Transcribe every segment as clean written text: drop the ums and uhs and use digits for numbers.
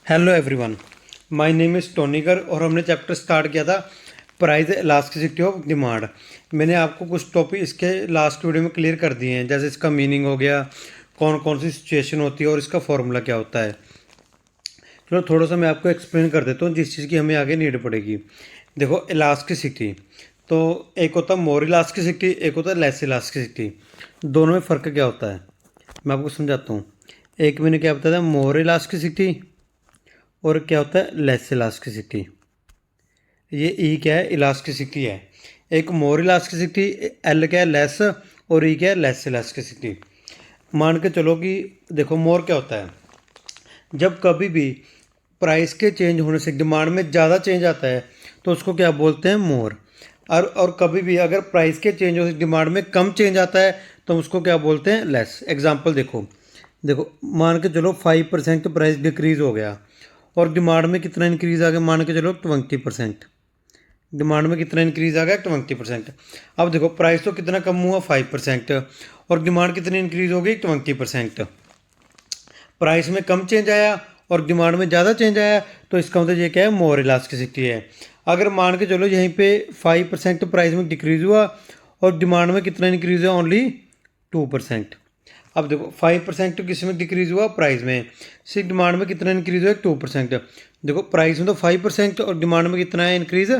Hello everyone, my name is Tonikar और हमने chapter start किया था प्राइस इलास्टिसिटी ऑफ डिमांड। मैंने आपको कुछ टॉपिक इसके लास्ट वीडियो में क्लियर कर दिए हैं, जैसे इसका मीनिंग हो गया, कौन कौन सी सिचुएशन होती है और इसका फॉर्मूला क्या होता है। चलो थोड़ा सा मैं आपको एक्सप्लेन कर देता हूँ जिस चीज़ की हमें आगे नीड पड़ेगी। देखो इलास्टिसिटी, तो एक होता है मोर इलास्टिसिटी, एक होता है लेस इलास्टिसिटी। दोनों में फ़र्क क्या होता है मैं आपको समझाता हूँ। एक मैंने क्या बताया था, मोर इलास्टिसिटी, और क्या होता है लेस इलास्टिसिटी। ये ई क्या है, इलास्टिसिटी है। एक मोर इलास्टिसिटी, एल क्या है लेस, और ई क्या है लेस इलास्टिसिटी। मान के चलो कि देखो मोर क्या होता है, जब कभी भी प्राइस के चेंज होने से डिमांड में ज़्यादा चेंज आता है तो उसको क्या बोलते हैं मोर। और कभी भी अगर प्राइस के चेंज होने से डिमांड में कम चेंज आता है तो उसको क्या बोलते हैं लेस। एग्जांपल देखो, देखो मान के चलो 5% प्राइस डिक्रीज़ हो गया और डिमांड में कितना इंक्रीज़ आ गया, मान के चलो 20%। डिमांड में कितना इंक्रीज़ आ गया 20%। अब देखो प्राइस तो कितना कम हुआ 5%, और डिमांड कितनी इंक्रीज़ हो गई 20%। प्राइस में कम चेंज आया और डिमांड में ज़्यादा चेंज आया तो इसका मतलब ये क्या है, मोर इलास्टिसिटी है। अगर मान के चलो यहीं पे 5% प्राइस में डिक्रीज़ हुआ और डिमांड में कितना इंक्रीज़ हुआ, ओनली 2%। अब देखो 5% तो किस में डिक्रीज़ हुआ, प्राइस में। सिर्फ डिमांड में कितना इंक्रीज़ हुआ, 2%। देखो प्राइस में तो 5% और डिमांड में कितना है इंक्रीज़,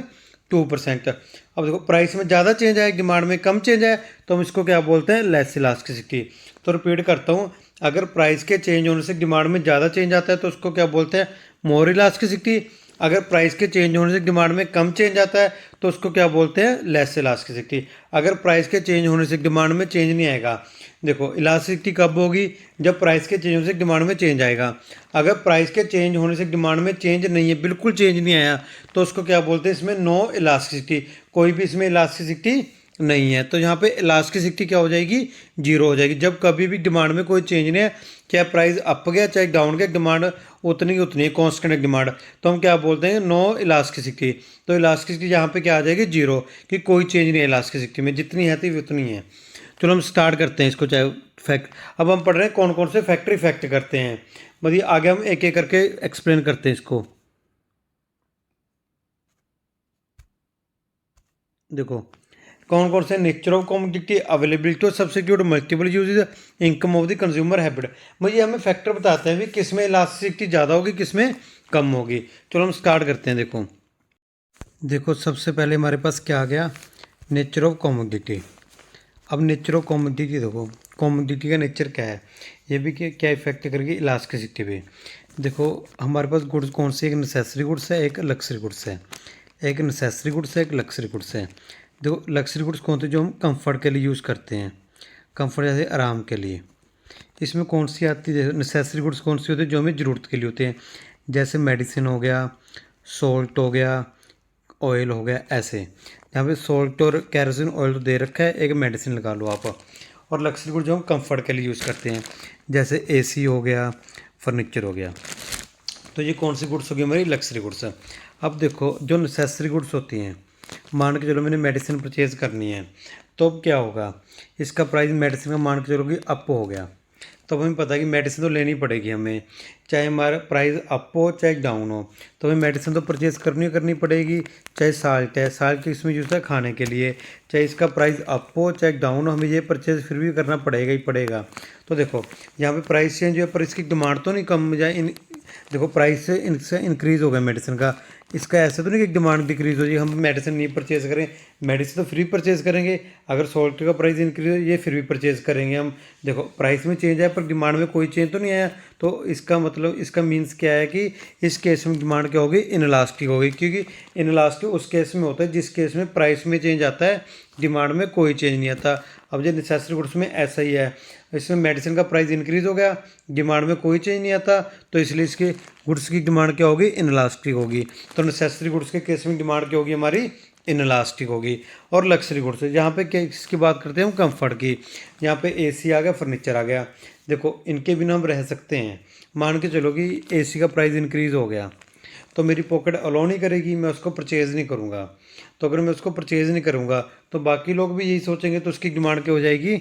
2%। अब देखो प्राइस में ज़्यादा चेंज आया, डिमांड में कम चेंज आया, तो हम इसको क्या बोलते हैं, लेस इलास्टिसिटी। तो रिपीट करता हूँ, अगर प्राइस के चेंज होने से डिमांड में ज़्यादा चेंज आता है तो उसको क्या बोलते हैं, मोर इलास्टिसिटी। अगर प्राइस के चेंज होने से डिमांड में कम चेंज आता है तो उसको क्या बोलते हैं, लेस इलास्टिसिटी। अगर प्राइस के चेंज होने से डिमांड में चेंज नहीं आएगा, देखो इलास्टिसिटी कब होगी, जब प्राइस के चेंज होने से डिमांड में चेंज आएगा। अगर प्राइस के चेंज होने से डिमांड में चेंज नहीं है, बिल्कुल चेंज नहीं आया, तो उसको क्या बोलते हैं, इसमें नो इलास्टिसिटी, कोई भी इसमें इलास्टिसिटी नहीं है। तो यहाँ पे इलास्टिसिटी क्या हो जाएगी, जीरो हो जाएगी। जब कभी भी डिमांड में कोई चेंज नहीं है, चाहे प्राइस अप गया चाहे डाउन गया, डिमांड उतनी की उतनी है, कॉन्स्टेंट डिमांड, तो हम क्या बोलते हैं, नो इलास्टिसिटी। तो इलास्टिसिटी यहाँ पे क्या आ जाएगी, जीरो, कि कोई चेंज नहीं है इलास्टिसिटी में, जितनी है थी उतनी है। चलो हम स्टार्ट करते हैं इसको, चाहे फैक्ट। अब हम पढ़ रहे हैं कौन कौन से फैक्टर इफेक्ट करते हैं, मतलब आगे हम एक एक करके एक्सप्लेन करते हैं इसको। देखो कौन कौन से, nature of commodity, availability of substitute, multiple uses, income of the consumer habit. मुझे हमें फैक्टर बताते हैं भी किस में इलास्टिसिटी ज़्यादा होगी, किस में कम होगी। चलो हम स्टार्ट करते हैं। देखो देखो सबसे पहले हमारे पास क्या आ गया, नेचर ऑफ कमोडिटी। अब नेचर ऑफ कमोडिटी देखो, कमोडिटी का नेचर क्या है, ये भी क्या इफेक्ट करेगी इलास्टिसिटी पे। देखो हमारे पास गुड्स कौन सी, एक नेसेसरी गुड्स है, एक लक्सरी गुड्स है। एक नेसेसरी गुड्स है, एक लक्सरी गुड्स है। देखो लक्सरी गुड्स कौन थे, जो हम कंफर्ट के लिए यूज़ करते हैं, कंफर्ट जैसे आराम के लिए। इसमें कौन सी आती है, नेसेसरी गुड्स कौन सी होती है, जो हमें ज़रूरत के लिए होते हैं, जैसे मेडिसिन हो गया, सॉल्ट हो गया, ऑयल हो गया, ऐसे। यहाँ पे सॉल्ट और कैरोसिन ऑयल तो दे रखा है, एक मेडिसिन लगा लो आप। और लक्सरी गुड्स जो हम कंफर्ट के लिए यूज़ करते हैं, जैसे एसी हो गया, फर्नीचर हो गया। तो ये कौन सी गुड्स होगी, हमारी लक्सरी गुड्स। अब देखो जो नेसेसरी गुड्स होती हैं, मान के चलो मैंने मेडिसिन परचेज़ करनी है, तो अब क्या होगा, इसका प्राइस मेडिसिन का मान के चलो कि अप हो गया, तो हमें पता है कि मेडिसिन तो लेनी पड़ेगी हमें, चाहे हमारा प्राइस अप हो चाहे डाउन हो, तो हमें मेडिसिन तो परचेज़ करनी पड़ेगी। चाहे साल्ट है, साल्ट इसमें यूज़ है खाने के लिए, चाहे इसका प्राइस अप हो चाहे डाउन हो, हमें ये परचेज़ फिर भी करना पड़ेगा ही पड़ेगा। तो देखो यहाँ पे प्राइस चेंज हुआ पर इसकी डिमांड तो नहीं कम जाए, देखो प्राइस से इनसे इंक्रीज़ हो गया मेडिसिन का, इसका ऐसा तो नहीं कि डिमांड डिक्रीज़ हो जाए, हम मेडिसिन नहीं परचेज़ करें, मेडिसिन तो फ्री परचेज़ करेंगे। अगर सॉल्ट का प्राइस इंक्रीज हो, ये फिर भी परचेज़ करेंगे हम। देखो प्राइस में चेंज आया पर डिमांड में कोई चेंज तो नहीं आया, तो इसका मतलब, इसका मीन्स क्या है कि इस केस में डिमांड क्या होगी, इनलास्टिक होगी। क्योंकि इनलास्टिक उस केस में होता है जिस केस में प्राइस में चेंज आता है, डिमांड में कोई चेंज नहीं आता। अब जो नेसेसरी गुड्स में ऐसा ही है, इसमें मेडिसिन का प्राइस इंक्रीज़ हो गया, डिमांड में कोई चेंज नहीं आता, तो इसलिए इसके गुड्स की डिमांड क्या होगी, इनलास्टिक होगी। तो नेसेसरी गुड्स के केस में डिमांड क्या होगी, हमारी इनलास्टिक होगी। और लक्सरी गुड्स यहाँ पे किसकी बात करते हैं हम, कंफर्ट की। यहाँ पे एसी आ गया, फर्नीचर आ गया। देखो इनके बिना हम रह सकते हैं। मान के चलो कि एसी का प्राइस इंक्रीज़ हो गया, तो मेरी पॉकेट अलाउ नहीं करेगी, मैं उसको परचेज़ नहीं करूँगा। तो अगर मैं उसको परचेज़ नहीं करूँगा तो बाकी लोग भी यही सोचेंगे, तो उसकी डिमांड क्या हो जाएगी,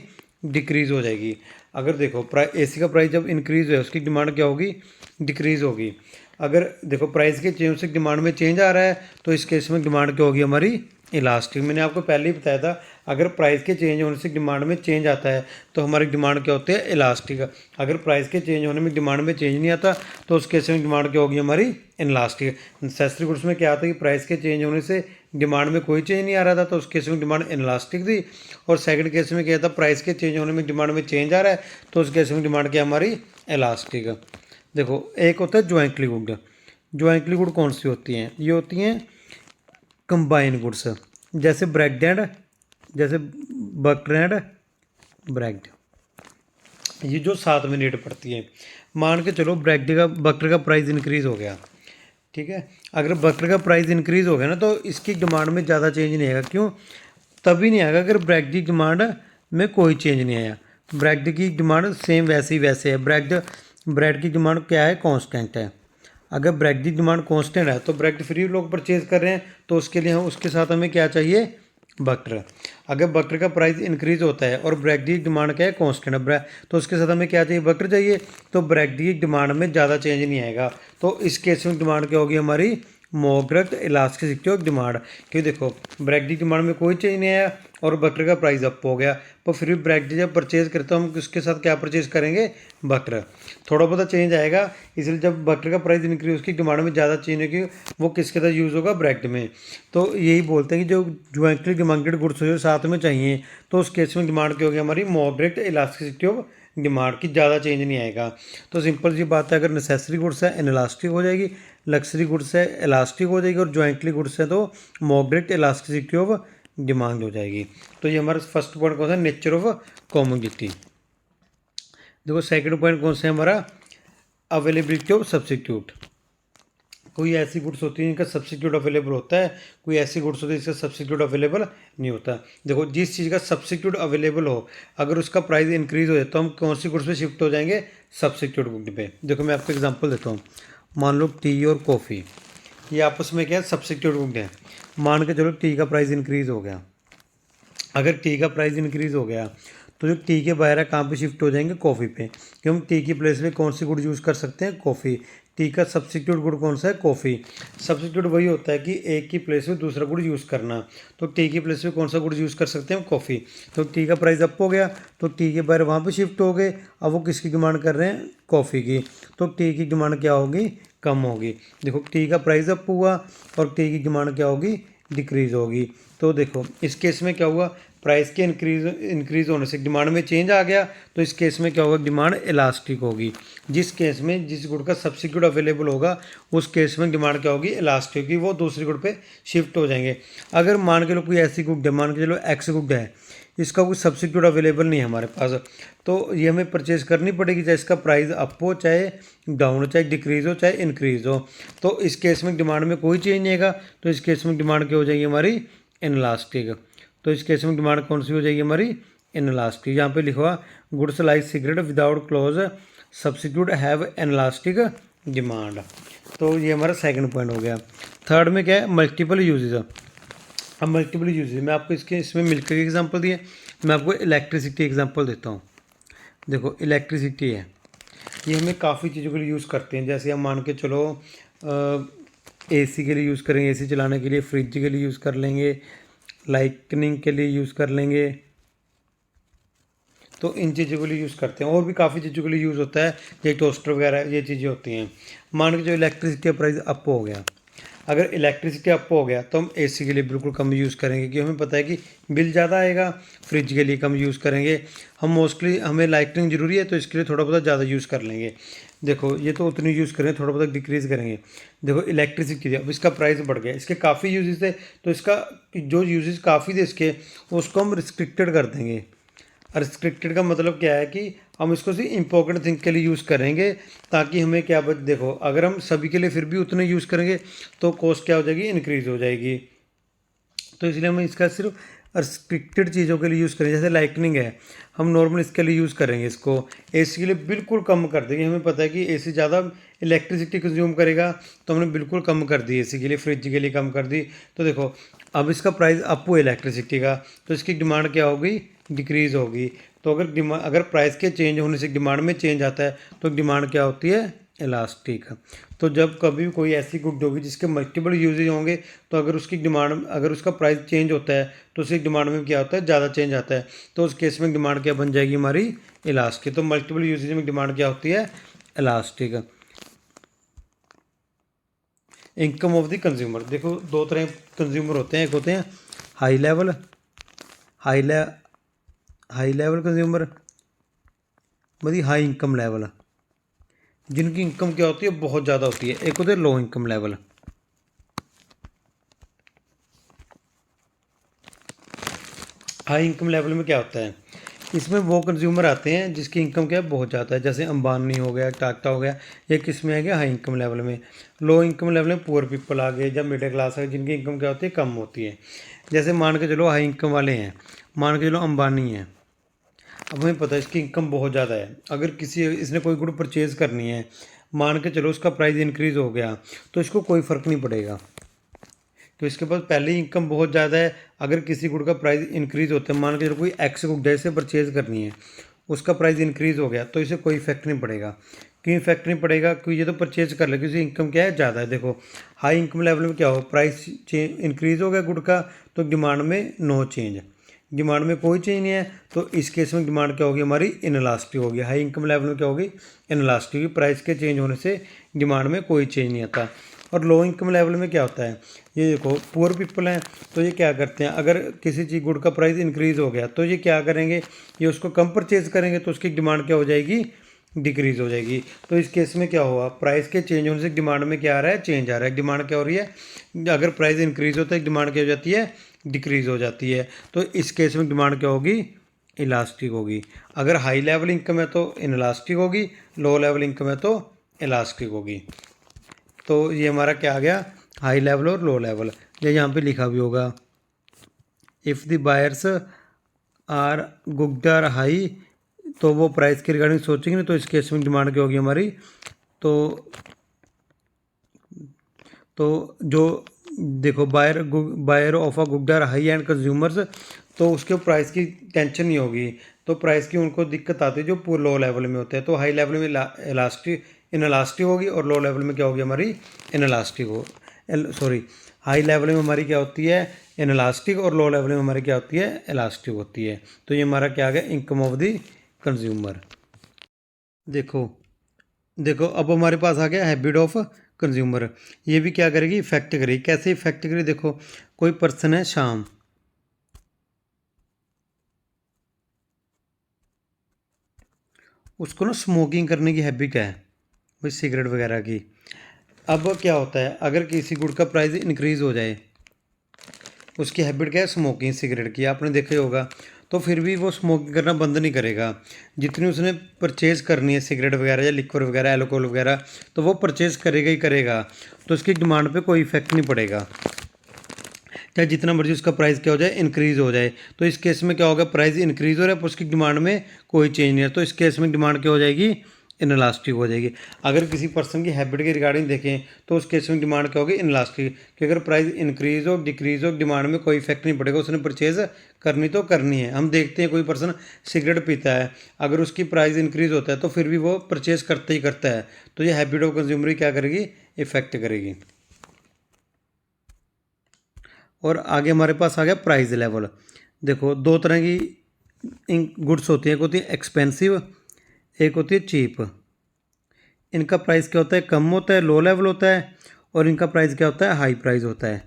डिक्रीज़ हो जाएगी। अगर देखो एसी का प्राइस जब इंक्रीज़ है, उसकी डिमांड क्या होगी, डिक्रीज़ होगी। अगर देखो प्राइस के चेंज से डिमांड में चेंज आ रहा है तो इस केस में डिमांड क्या होगी हमारी इलास्टिक। मैंने आपको पहले ही बताया था अगर प्राइस के चेंज होने से डिमांड में चेंज आता है तो हमारी डिमांड क्या होती है इलास्टिक। अगर प्राइस के चेंज होने में डिमांड में चेंज नहीं आता तो उस केस में डिमांड क्या होगी हमारी इनलास्टिक। नेसेसरी गुड्स में क्या आता है कि प्राइस के चेंज होने से डिमांड में कोई चेंज नहीं आ रहा था तो उस केस में डिमांड इनलास्टिक थी। और सेकंड केस में क्या था प्राइस के चेंज होने में डिमांड में चेंज आ रहा है तो उस केस में डिमांड क्या हमारी इलास्टिक। देखो एक होता है ज्वाइंटली गुड। ज्वाइंटली गुड कौन सी होती हैं, ये होती हैं कंबाइन गुड्स, जैसे ब्रेड एंड जैसे बटर एंड ब्रेड, ये जो साथ में रेट पड़ती है। मान के चलो ब्रेड का बटर का प्राइस इंक्रीज़ हो गया, ठीक है। अगर बटर का प्राइस इंक्रीज़ हो गया ना तो इसकी डिमांड में ज़्यादा चेंज नहीं आएगा। क्यों? तभी नहीं आएगा अगर ब्रेड की डिमांड में कोई चेंज नहीं आया। ब्रेड की डिमांड सेम वैसे ही वैसे है। ब्रेड की डिमांड क्या है, कांस्टेंट है। अगर ब्रेड की डिमांड कांस्टेंट है तो ब्रेड फ्री लोग परचेज कर रहे हैं तो उसके लिए हम उसके साथ हमें क्या चाहिए, बटर। अगर बटर का प्राइस इंक्रीज होता है और ब्रेड की डिमांड क्या है, कांस्टेंट है, तो उसके साथ हमें क्या चाहिए, बटर चाहिए। तो ब्रेड की डिमांड में ज़्यादा चेंज नहीं आएगा तो इस केस में डिमांड क्या होगी हमारी मॉडरेट इलास्टिसिटी ऑफ डिमांड। क्योंकि देखो ब्रेड की डिमांड में कोई चेंज नहीं आया और बटर का प्राइस अप हो गया, तो फिर भी ब्रेड जब परचेज करते हो हम उसके साथ क्या परचेज करेंगे, बटर। थोड़ा बहुत चेंज आएगा, इसलिए जब बटर का प्राइस इंक्रीज उसकी डिमांड में ज़्यादा चेंज होगी वो किसके साथ यूज़ होगा, ब्रेड में। तो यही बोलते हैं कि जो ज्वाइंटली डिमांडेड गुड्स जो साथ में चाहिए तो उस केस में डिमांड क्या होगी हमारी मॉडरेट इलास्टिसिटी ऑफ डिमांड की, ज़्यादा चेंज नहीं आएगा। तो सिंपल सी बात है, अगर नेसेसरी गुड्स है इनलास्टिक हो जाएगी, लग्जरी गुड्स है इलास्टिक हो जाएगी और ज्वाइंटली गुड्स है तो मॉडरेट इलास्टिसिटी ऑफ डिमांड हो जाएगी। तो ये हमारा फर्स्ट पॉइंट कौन सा, नेचर ऑफ कमोडिटी। देखो सेकंड पॉइंट कौन सा है हमारा, अवेलेबिलिटी ऑफ सब्सिट्यूट। कोई ऐसी गुड्स होती है जिनका सब्सिट्यूट अवेलेबल होता है, कोई ऐसी गुड्स होती है जिसका सब्सिट्यूट अवेलेबल नहीं होता। देखो जिस चीज़ का सब्सिट्यूट अवेलेबल हो अगर उसका प्राइस इंक्रीज हो जाए तो हम कौन सी गुड्स पे शिफ्ट हो जाएंगे, सब्सिट्यूट गुड पे। देखो मैं आपको एग्जांपल देता हूँ, मान लो टी और कॉफ़ी, ये आपस में क्या है, सब्सिट्यूट गुड है। मान के चलो टी का प्राइस इंक्रीज हो गया, अगर टी का प्राइस इंक्रीज हो गया तो जो टी के बाहर है कहाँ पे शिफ्ट हो जाएंगे, कॉफ़ी पे। कि हम टी की प्लेस में कौन सी गुड यूज़ कर सकते हैं, कॉफ़ी। टी का सब्सिट्यूट गुड कौन सा है, कॉफ़ी। सब्सिट्यूट वही होता है कि एक की प्लेस में दूसरा गुड यूज़ करना। तो टी की प्लेस में कौन सा गुड यूज़ कर सकते हैं, कॉफ़ी। तो टी का प्राइस अप हो गया तो टी के बाहर वहाँ पर शिफ्ट हो गए, अब वो किसकी डिमांड कर रहे हैं, कॉफ़ी की। तो टी की डिमांड क्या होगी, कम होगी। देखो टी का प्राइस अप हुआ और टी की डिमांड क्या होगी, डिक्रीज़ होगी। तो देखो इस केस में क्या हुआ, प्राइस के इंक्रीज होने से डिमांड में चेंज आ गया तो इस केस में क्या होगा, डिमांड इलास्टिक होगी। जिस केस में जिस गुड का सब्सिट्यूट अवेलेबल होगा उस केस में डिमांड क्या होगी, इलास्टिक होगी, वो दूसरी गुड पे शिफ्ट हो जाएंगे। अगर मान के लो कोई ऐसी गुड है, मान के चलो एक्स गुड है, इसका कोई सब्सिट्यूट अवेलेबल नहीं है हमारे पास, तो ये हमें परचेज करनी पड़ेगी, चाहे इसका प्राइस अप हो चाहे डाउन हो, चाहे डिक्रीज़ हो चाहे इंक्रीज़ हो। तो इस केस में डिमांड में कोई चेंज नहीं आएगा तो इस केस में डिमांड क्या हो जाएगी हमारी, इनलास्टिक। तो इस केस में डिमांड कौन सी हो जाएगी हमारी, इनलास्टिक। यहाँ पे लिखा हुआ goods like cigarette without close substitute have inelastic demand. तो ये हमारा सेकंड पॉइंट हो गया। थर्ड में क्या है, मल्टीपल यूजेज। अब मल्टीपल यूजेज में आपको इसमें मिल्क के एग्जांपल दिए, मैं आपको इलेक्ट्रिसिटी एग्जांपल देता हूँ। देखो इलेक्ट्रिसिटी है, ये हमें काफ़ी चीज़ों के लिए यूज़ करते हैं। जैसे हम मान के चलो एसी के लिए यूज़ करेंगे, एसी चलाने के लिए, फ्रिज के लिए यूज़ कर लेंगे, लाइटनिंग के लिए यूज़ कर लेंगे। तो इन चीज़ों के लिए यूज़ करते हैं। और भी काफ़ी चीज़ों के लिए यूज़ होता है, ये टोस्टर वगैरह ये चीज़ें होती हैं। मान के जो इलेक्ट्रिसिटी का प्राइस अप हो गया, अगर इलेक्ट्रिसिटी अप हो गया तो हम एसी के लिए बिल्कुल कम यूज़ करेंगे क्योंकि हमें पता है कि बिल ज़्यादा आएगा। फ्रिज के लिए कम यूज़ करेंगे हम, मोस्टली हमें लाइटनिंग ज़रूरी है तो इसके लिए थोड़ा बहुत ज़्यादा यूज़ कर लेंगे। देखो ये तो उतनी यूज़ करेंगे, थोड़ा बहुत डिक्रीज़ करेंगे। देखो इलेक्ट्रिसिटी अब इसका प्राइस बढ़ गया, इसके काफ़ी यूजेस थे तो इसका जो यूजेस काफ़ी थे इसके उसको हम रिस्ट्रिक्टेड कर देंगे। रिस्ट्रिक्टेड का मतलब क्या है कि हम इसको सिर्फ इम्पोर्टेंट थिंग के लिए यूज़ करेंगे ताकि हमें क्या देखो अगर हम सभी के लिए फिर भी उतने यूज़ करेंगे तो कॉस्ट क्या हो जाएगी, इंक्रीज़ हो जाएगी। तो इसलिए हम इसका सिर्फ रिस्ट्रिक्टेड चीज़ों के लिए यूज़ करेंगे। जैसे लाइटनिंग है, हम नॉर्मल इसके लिए यूज़ करेंगे, इसको एसी के लिए बिल्कुल कम कर देंगे। हमें पता है कि एसी ज़्यादा इलेक्ट्रिसिटी कंज्यूम करेगा तो हमने बिल्कुल कम कर दी एसी के लिए, फ्रिज के लिए कम कर दी। तो देखो अब इसका प्राइस अप हुआ इलेक्ट्रिसिटी का तो इसकी डिमांड क्या होगी, डिक्रीज़ होगी। तो अगर प्राइस के चेंज होने से डिमांड में चेंज आता है तो डिमांड क्या होती है, इलास्टिक। तो जब कभी भी कोई ऐसी गुड होगी जिसके मल्टीपल यूजेज होंगे, तो अगर उसकी डिमांड, अगर उसका प्राइस चेंज होता है तो उसकी डिमांड में क्या होता है, ज़्यादा चेंज आता है। तो उस केस में डिमांड क्या बन जाएगी हमारी, इलास्टिक। तो मल्टीपल यूजेज में डिमांड क्या होती है, elastic. Income of the consumer, देखो दो तरह कंज्यूमर होते हैं, एक होते हैं high level, high level consumer, मतलब हाई इनकम लेवल, जिनकी इनकम क्या होती है, बहुत ज़्यादा होती है। एक होते हैं low income level. High income level में क्या होता है, इसमें वो कंज्यूमर आते हैं जिसकी इनकम क्या है, बहुत ज़्यादा है, जैसे अंबानी हो गया, टाटा हो गया, ये किस में आ गया, हाई इनकम लेवल में। लो इनकम लेवल में पुअर पीपल आ गए, जब मिडिल क्लास है, जिनकी इनकम क्या होती है, कम होती है। जैसे मान के चलो हाई इनकम वाले हैं, मान के चलो अंबानी है, अब हमें पता है इसकी इनकम बहुत ज़्यादा है। अगर किसी इसने कोई गुड परचेज़ करनी है, मान के चलो उसका प्राइस इंक्रीज़ हो गया, तो इसको कोई फ़र्क नहीं पड़ेगा, तो इसके पास पहले ही इनकम बहुत ज़्यादा है। अगर किसी गुड का प्राइस इंक्रीज़ होता है, मान के चलो कोई एक्स गुड है, इसे परचेज़ करनी है, उसका प्राइस इंक्रीज़ हो गया, तो इसे कोई इफेक्ट नहीं पड़ेगा। क्यों इफेक्ट नहीं पड़ेगा, क्योंकि ये तो परचेज़ कर ले, क्योंकि इनकम क्या है, ज़्यादा है। देखो हाई इनकम लेवल में क्या हो, प्राइस इंक्रीज़ हो गया गुड का, तो डिमांड में नो चेंज, डिमांड में कोई चेंज नहीं है, तो इस केस में डिमांड क्या होगी हमारी, इनलास्टिक होगी। हाई इनकम लेवल में क्या होगी, इनलास्टिक होगी, प्राइस के चेंज होने से डिमांड में कोई चेंज नहीं आता। और लो इनकम लेवल में क्या होता है, ये देखो पुअर पीपल हैं, तो ये क्या करते हैं, अगर किसी चीज़ गुड का प्राइस इंक्रीज़ हो गया, तो ये क्या करेंगे, ये उसको कम परचेज करेंगे, तो उसकी डिमांड क्या हो जाएगी, डिक्रीज़ हो जाएगी। तो इस केस में क्या हुआ, प्राइस के चेंज होने से डिमांड में क्या आ रहा है, चेंज आ रहा है। डिमांड क्या हो रही है, अगर प्राइस इंक्रीज़ होता है, डिमांड क्या हो जाती है, डिक्रीज़ हो जाती है। तो इस केस में डिमांड क्या होगी, इलास्टिक होगी। अगर हाई लेवल इनकम है तो इनलास्टिक होगी, लो लेवल इनकम है तो इलास्टिक होगी। तो ये हमारा क्या आ गया, हाई लेवल और लो लेवल। ये यहाँ पे लिखा भी होगा, if the buyers are good or high, तो वो प्राइस के रिगार्डिंग सोचेंगे नहीं, तो इस केस में डिमांड क्या होगी हमारी, तो जो देखो buyer of a good or high and consumers, तो उसके प्राइस की टेंशन नहीं होगी, तो प्राइस की उनको दिक्कत आती है जो पूरे लो लेवल में होते हैं। तो हाई लेवल में इलास्टिक होगी, और लो लेवल में क्या होगी हमारी, इनलास्टिक हो सॉरी हाई लेवल में हमारी क्या होती है, इनलास्टिक, और लो लेवल में हमारी क्या होती है, इलास्टिक होती है। तो ये हमारा क्या आ गया, इनकम ऑफ द कंज्यूमर। देखो देखो अब हमारे पास आ गया हैबिट ऑफ कंज्यूमर। ये भी क्या करेगी, इफेक्ट करेगी। कैसे इफेक्ट करेगी, देखो कोई पर्सन है शाम, उसको ना स्मोकिंग करने की हैबिट है, भाई सिगरेट वगैरह की। अब क्या होता है, अगर किसी गुड का प्राइस इंक्रीज़ हो जाए, उसकी हैबिट क्या है, स्मोकिंग सिगरेट की, आपने देखा ही होगा, तो फिर भी वो स्मोकिंग करना बंद नहीं करेगा। जितनी उसने परचेज़ करनी है सिगरेट वगैरह या लिक्वर वगैरह, एल्कोहल वगैरह, तो वो परचेज़ करेगा ही करेगा, तो उसकी डिमांड पे कोई इफेक्ट नहीं पड़ेगा, चाहे जितना मर्जी उसका प्राइस क्या हो जाए, इंक्रीज़ हो जाए। तो इस केस में क्या होगा, प्राइस इंक्रीज़ हो रहा है पर उसकी डिमांड में कोई चेंज नहीं है, तो इस केस में डिमांड क्या हो जाएगी, इनलास्टिक हो जाएगी। अगर किसी पर्सन की हैबिट के रिगार्डिंग देखें, तो उस केस में डिमांड क्या होगी, इनलास्टिक, कि अगर प्राइस इंक्रीज़ हो डिक्रीज़ हो, डिमांड में कोई इफेक्ट नहीं पड़ेगा, उसने परचेज़ करनी तो करनी है। हम देखते हैं कोई पर्सन सिगरेट पीता है, अगर उसकी प्राइस इंक्रीज़ होता है तो फिर भी वो परचेज़ करते ही करता है, तो ये हैबिट ऑफ कंज्यूमर क्या करेगी, इफेक्ट करेगी। और आगे हमारे पास आ गया प्राइस लेवल। देखो दो तरह की गुड्स होती हैं, एक होती है एक्सपेंसिव, एक होती है चीप। इनका प्राइस क्या होता है, कम होता है, लो लेवल होता है, और इनका प्राइस क्या होता है, हाई प्राइस होता है।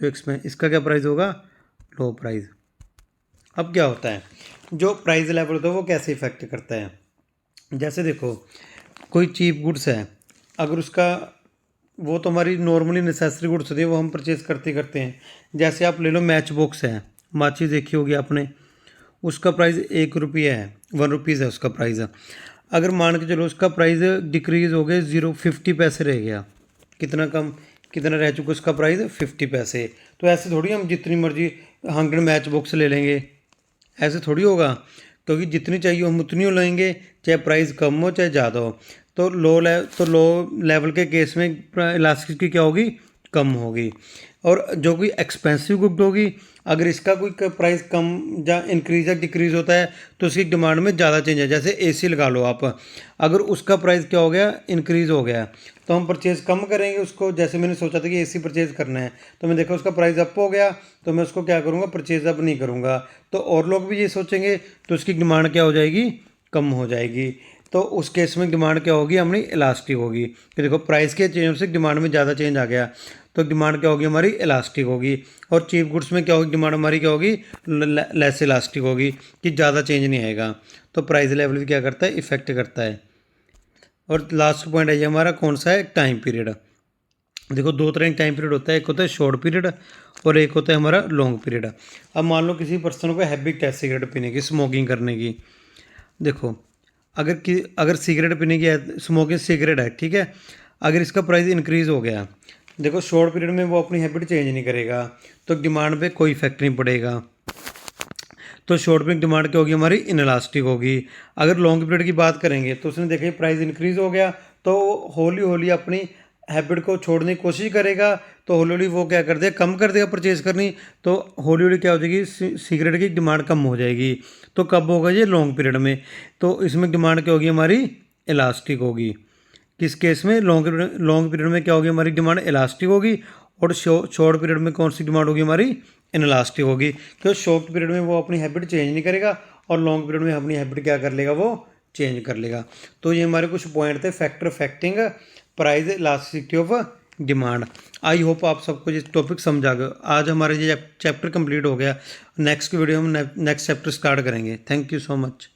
जो इसका क्या प्राइस होगा, लो प्राइस। अब क्या होता है, जो प्राइस लेवल होता है वो कैसे इफेक्ट करता है, जैसे देखो कोई चीप गुड्स है, अगर उसका, वो तो हमारी नॉर्मली नेसेसरी गुड्स होती है, वो हम परचेज करते करते हैं। जैसे आप ले लो मैच बॉक्स है, माचिस देखी होगी आपने, उसका प्राइस 1 रुपया है, 1 रुपीज़ है उसका प्राइस। अगर मान के चलो उसका प्राइस डिक्रीज़ हो गया 0.50 पैसे रह गया, कितना कम, कितना रह चुका उसका प्राइस, 50 पैसे। तो ऐसे थोड़ी हम जितनी मर्जी 100 मैच बॉक्स ले लेंगे, ऐसे थोड़ी होगा, क्योंकि जितनी चाहिए हम उतनी हो लेंगे, चाहे प्राइस कम हो चाहे ज़्यादा हो। तो लो लेवल के केस में इलास्टिसिटी क्या होगी, कम होगी। और जो कोई एक्सपेंसिव गुड होगी, अगर इसका कोई प्राइस कम या इंक्रीज या डिक्रीज होता है तो उसकी डिमांड में ज़्यादा चेंज है। जैसे एसी लगा लो आप, अगर उसका प्राइस क्या हो गया, इंक्रीज हो गया, तो हम परचेज़ कम करेंगे उसको। जैसे मैंने सोचा था कि एसी परचेज़ करना है, तो मैं देखा उसका प्राइस अप हो गया, तो मैं उसको क्या करूँगा, परचेज़ अब नहीं करूँगा। तो और लोग भी ये सोचेंगे तो उसकी डिमांड क्या हो जाएगी, कम हो जाएगी। तो उस केस में डिमांड क्या होगी, हमारी इलास्टिक होगी। कि देखो प्राइस के चेंज से डिमांड में ज़्यादा चेंज आ गया, तो डिमांड क्या होगी, हमारी इलास्टिक होगी। और चीप गुड्स में क्या होगी, डिमांड हमारी क्या होगी, लेस इलास्टिक होगी, कि ज़्यादा चेंज नहीं आएगा। तो प्राइस लेवल भी क्या करता है, इफेक्ट करता है। और लास्ट पॉइंट है ये हमारा, कौन सा है, टाइम पीरियड। देखो दो तरह का टाइम पीरियड होता है, एक होता है शॉर्ट पीरियड और एक होता है हमारा लॉन्ग पीरियड। अब मान लो किसी पर्सन को हैबिट है सिगरेट पीने की, स्मोकिंग करने की। देखो अगर सिगरेट पीने की है, स्मोकिंग सिगरेट है, ठीक है, अगर इसका प्राइस इंक्रीज़ हो गया, देखो शॉर्ट पीरियड में वो अपनी हैबिट चेंज नहीं करेगा, तो डिमांड पे कोई इफेक्ट नहीं पड़ेगा। तो शॉर्ट पीरियड डिमांड क्या होगी, हमारी इनलास्टिक होगी। अगर लॉन्ग पीरियड की बात करेंगे तो उसने देखिए प्राइस इंक्रीज़ हो गया, तो हौली हौली अपनी हैबिट को छोड़ने की कोशिश करेगा, तो हौली हौली वो क्या कर देगा, कम कर देगा परचेज करनी। तो हौली हौली क्या हो जाएगी, सिगरेट की डिमांड कम हो जाएगी। तो कब होगा ये, लॉन्ग पीरियड में। तो इसमें डिमांड क्या होगी, हमारी इलास्टिक होगी। किस केस में, लॉन्ग पीरियड में क्या होगी, हमारी डिमांड इलास्टिक होगी। और शॉर्ट पीरियड में कौन सी डिमांड होगी, हमारी इनलास्टिक होगी। क्योंकि शॉर्ट पीरियड में वो अपनी हैबिट चेंज नहीं करेगा, और लॉन्ग पीरियड में अपनी हैबिट क्या कर लेगा, वो चेंज कर लेगा। तो ये हमारे कुछ पॉइंट थे factor affecting price elasticity of demand. I hope आप सबको ये टॉपिक समझ आ गया। आज हमारा ये चैप्टर कंप्लीट हो गया। नेक्स्ट वीडियो में नेक्स्ट चैप्टर स्टार्ट करेंगे। Thank you so much.